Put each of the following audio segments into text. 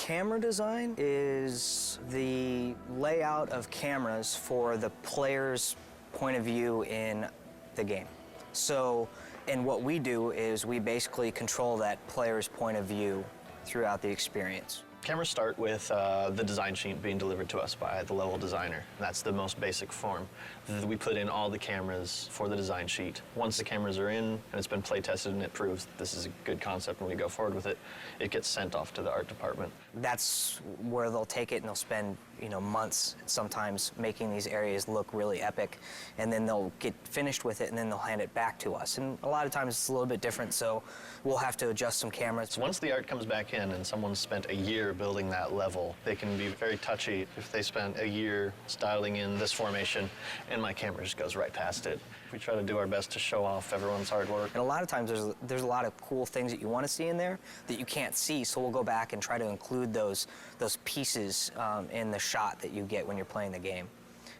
Camera design is the layout of cameras for the player's point of view in the game. So, and what we do is we basically control that player's point of view throughout the experience. Cameras start with the design sheet being delivered to us by the level designer. That's the most basic form. We put in all the cameras for the design sheet. Once the cameras are in and it's been play tested and it proves that this is a good concept and we go forward with it, it gets sent off to the art department. That's where they'll take it and they'll spend, months sometimes making these areas look really epic, and then they'll get finished with it and then they'll hand it back to us. And a lot of times it's a little bit different, so we'll have to adjust some cameras. So once the art comes back in and someone's spent a year building that level, they can be very touchy if they spent a year styling in this formation and my camera just goes right past it. We try to do our best to show off everyone's hard work. And a lot of times there's a lot of cool things that you want to see in there that you can't see, so we'll go back and try to include those pieces in the shot that you get when you're playing the game.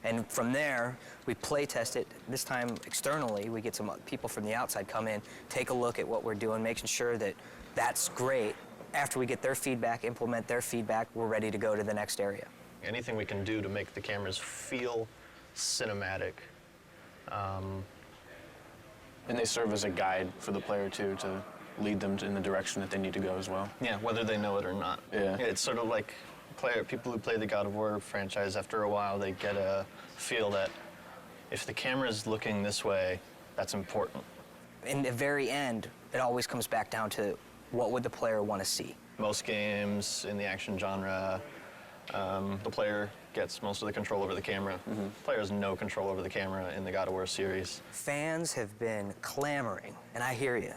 And from there, we play test it. This time externally, we get some people from the outside come in, take a look at what we're doing, making sure that that's great. After we get their feedback, implement their feedback, we're ready to go to the next area. Anything we can do to make the cameras feel cinematic. And they serve as a guide for the player, too, to lead them in the direction that they need to go as well. Yeah, whether they know it or not. Yeah. It's sort of like people who play the God of War franchise, after a while, they get a feel that if the camera's looking this way, that's important. In the very end, it always comes back down to what would the player want to see. Most games in the action genre, the player gets most of the control over the camera. The player has no control over the camera in the God of War series. Fans have been clamoring, and I hear you.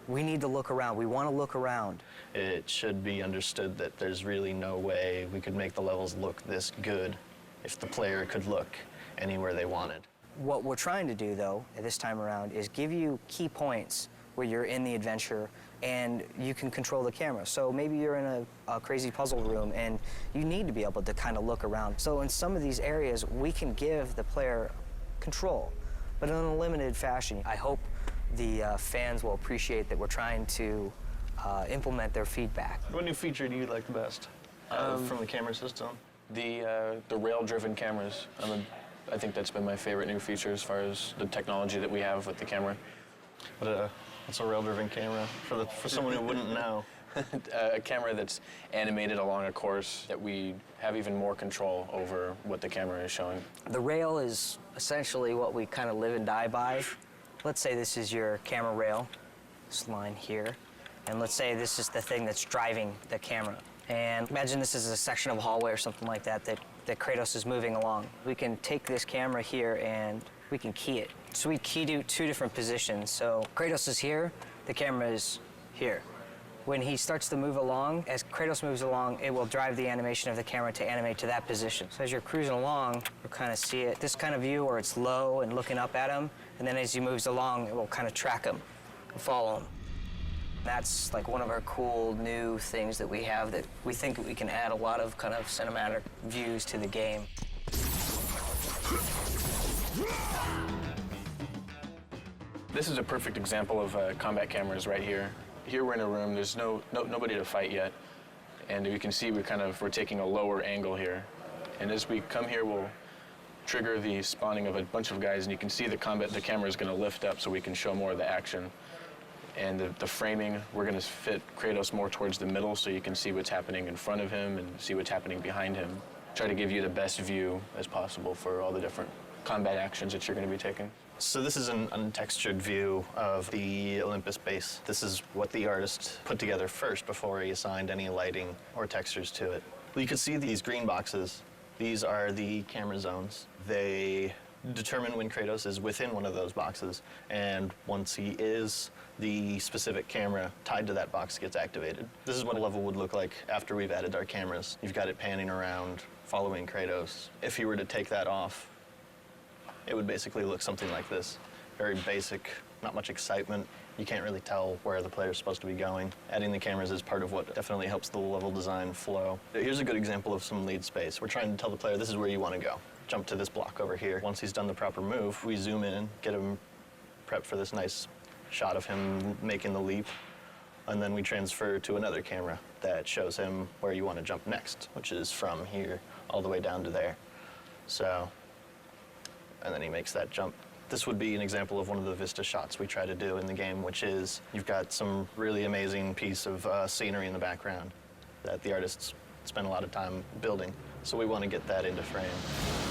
We need to look around. We want to look around. It should be understood that there's really no way we could make the levels look this good if the player could look anywhere they wanted. What we're trying to do, though, at this time around, is give you key points where you're in the adventure and you can control the camera. So maybe you're in a crazy puzzle room and you need to be able to kind of look around. So in some of these areas, we can give the player control, but in a limited fashion. I hope the fans will appreciate that we're trying to implement their feedback. What new feature do you like the best from the camera system? The rail-driven cameras. I think that's been my favorite new feature as far as the technology that we have with the camera. What's a rail-driven camera for someone who wouldn't know? A camera that's animated along a course that we have even more control over what the camera is showing. The rail is essentially what we kind of live and die by. Let's say this is your camera rail, this line here, and let's say this is the thing that's driving the camera. And imagine this is a section of a hallway or something like that Kratos is moving along. We can take this camera here and we can key it. So we key to two different positions. So Kratos is here, the camera is here. When he starts to move along, as Kratos moves along, it will drive the animation of the camera to animate to that position. So as you're cruising along, you'll kind of see it, this kind of view where it's low and looking up at him, and then as he moves along, it will kind of track him and follow him. That's like one of our cool new things that we have that we think we can add a lot of kind of cinematic views to the game. This is a perfect example of combat cameras right here. Here we're in a room, there's nobody to fight yet. And you can see we're taking a lower angle here. And as we come here, we'll trigger the spawning of a bunch of guys, and you can see the camera is gonna lift up so we can show more of the action. And the framing, we're gonna fit Kratos more towards the middle so you can see what's happening in front of him and see what's happening behind him. Try to give you the best view as possible for all the different combat actions that you're gonna be taking. So this is an untextured view of the Olympus base. This is what the artist put together first before he assigned any lighting or textures to it. You can see these green boxes. These are the camera zones. They determine when Kratos is within one of those boxes, and once he is, the specific camera tied to that box gets activated. This is what a level would look like after we've added our cameras. You've got it panning around, following Kratos. If you were to take that off, it would basically look something like this. Very basic, not much excitement. You can't really tell where the player's supposed to be going. Adding the cameras is part of what definitely helps the level design flow. Here's a good example of some lead space. We're trying to tell the player this is where you want to go. Jump to this block over here. Once he's done the proper move, we zoom in, get him prepped for this nice shot of him making the leap. And then we transfer to another camera that shows him where you want to jump next, which is from here all the way down to there. So, and then he makes that jump. This would be an example of one of the vista shots we try to do in the game, which is you've got some really amazing piece of scenery in the background that the artists spent a lot of time building. So we want to get that into frame.